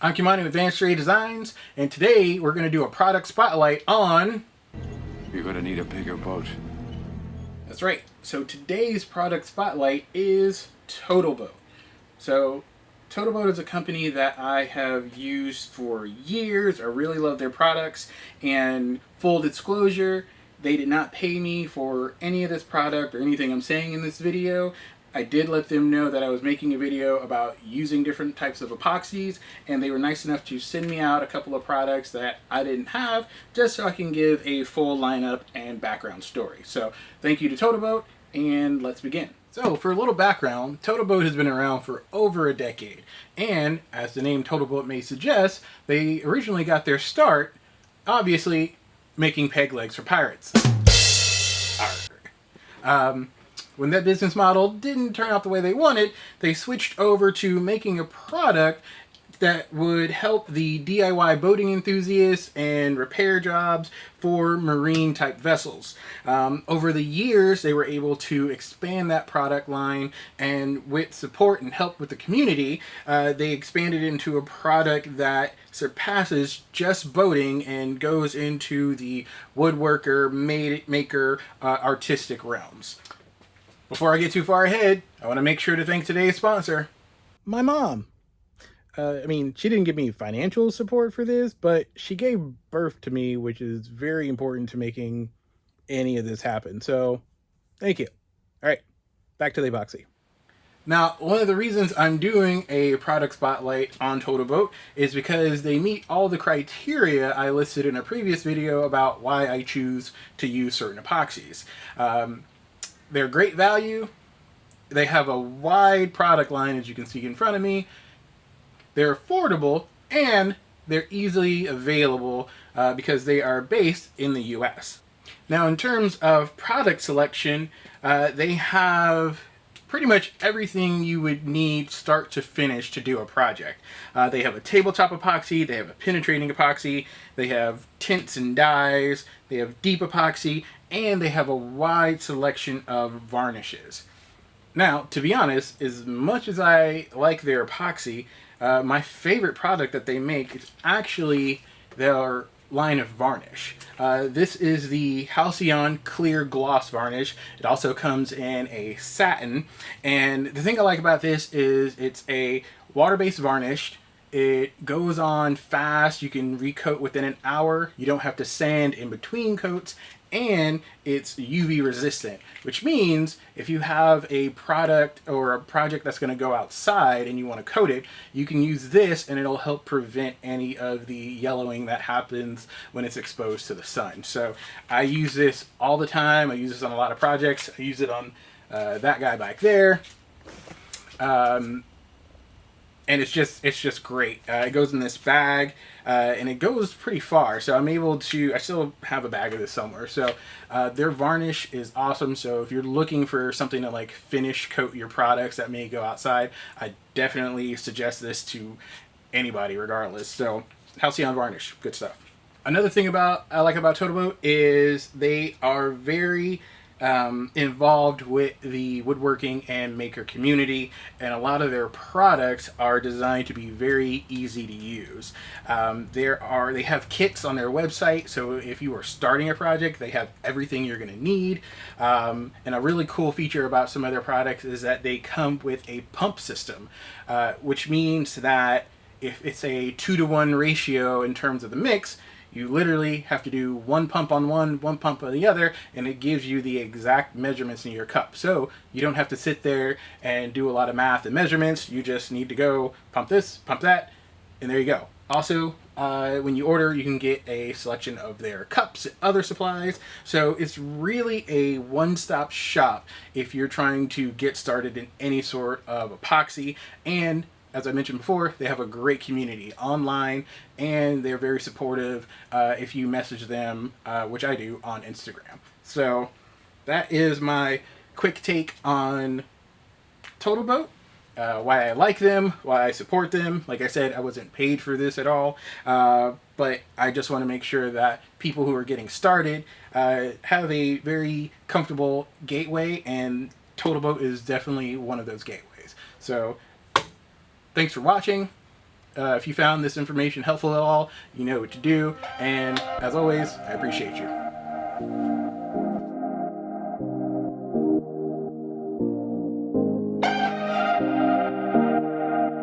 I'm Kimani with Vanstraydesigns, and today we're going to do a product spotlight on... You're gonna need a bigger boat. That's right. So today's product spotlight is Totalboat. So Totalboat is a company that I have used for years. I really love their products, and full disclosure, they did not pay me for any of this product or anything I'm saying in this video. I did let them know that I was making a video about using different types of epoxies, and they were nice enough to send me out a couple of products that I didn't have, just so I can give a full lineup and background story. So thank you to Totalboat, and let's begin. So for a little background, Totalboat has been around for over a decade, and as the name Totalboat may suggest, they originally got their start, obviously, making peg legs for pirates. When that business model didn't turn out the way they wanted, they switched over to making a product that would help the DIY boating enthusiasts and repair jobs for marine type vessels. Over the years, they were able to expand that product line, and with support and help with the community, they expanded into a product that surpasses just boating and goes into the woodworker, maker, artistic realms. Before I get too far ahead, I want to make sure to thank today's sponsor, my mom. She didn't give me financial support for this, but she gave birth to me, which is very important to making any of this happen. So, thank you. All right, back to the epoxy. Now, one of the reasons I'm doing a product spotlight on Totalboat is because they meet all the criteria I listed in a previous video about why I choose to use certain epoxies. They're great value. They have a wide product line, as you can see in front of me. They're affordable, and they're easily available because they are based in the US. Now, in terms of product selection, they have pretty much everything you would need start to finish to do a project. They have a tabletop epoxy, they have a penetrating epoxy, they have tints and dyes, they have deep epoxy, and they have a wide selection of varnishes. Now, to be honest, as much as I like their epoxy, my favorite product that they make is actually their line of varnish. This is the Halcyon Clear Gloss Varnish. It also comes in a satin, and the thing I like about this is it's a water-based varnish. It goes on fast. You can recoat within an hour. You don't have to sand in between coats, and it's UV resistant, which means if you have a product or a project that's going to go outside and you want to coat it, you can use this and it'll help prevent any of the yellowing that happens when it's exposed to the sun. So I use this all the time. I use this on a lot of projects. I use it on that guy back there. And it's just great. It goes in this bag, and it goes pretty far. So I'm able to, I still have a bag of this somewhere. So their varnish is awesome. So if you're looking for something to like finish coat your products that may go outside, I definitely suggest this to anybody regardless. So Halcyon Varnish, good stuff. Another thing I like about Totalboat is they are very involved with the woodworking and maker community, and a lot of their products are designed to be very easy to use. They have kits on their website, so if you are starting a project, they have everything you're going to need. And a really cool feature about some of their products is that they come with a pump system, which means that if it's a 2-to-1 ratio in terms of the mix, you literally have to do one pump on one pump on the other, and it gives you the exact measurements in your cup. So you don't have to sit there and do a lot of math and measurements. You just need to go pump this, pump that, and there you go. Also, when you order, you can get a selection of their cups and other supplies. So it's really a one-stop shop if you're trying to get started in any sort of epoxy. And as I mentioned before, they have a great community online, and they're very supportive if you message them, which I do, on Instagram. So that is my quick take on Totalboat. Why I like them, why I support them. Like I said, I wasn't paid for this at all, but I just want to make sure that people who are getting started have a very comfortable gateway, and Totalboat is definitely one of those gateways. So thanks for watching. If you found this information helpful at all, you know what to do. And as always, I appreciate you.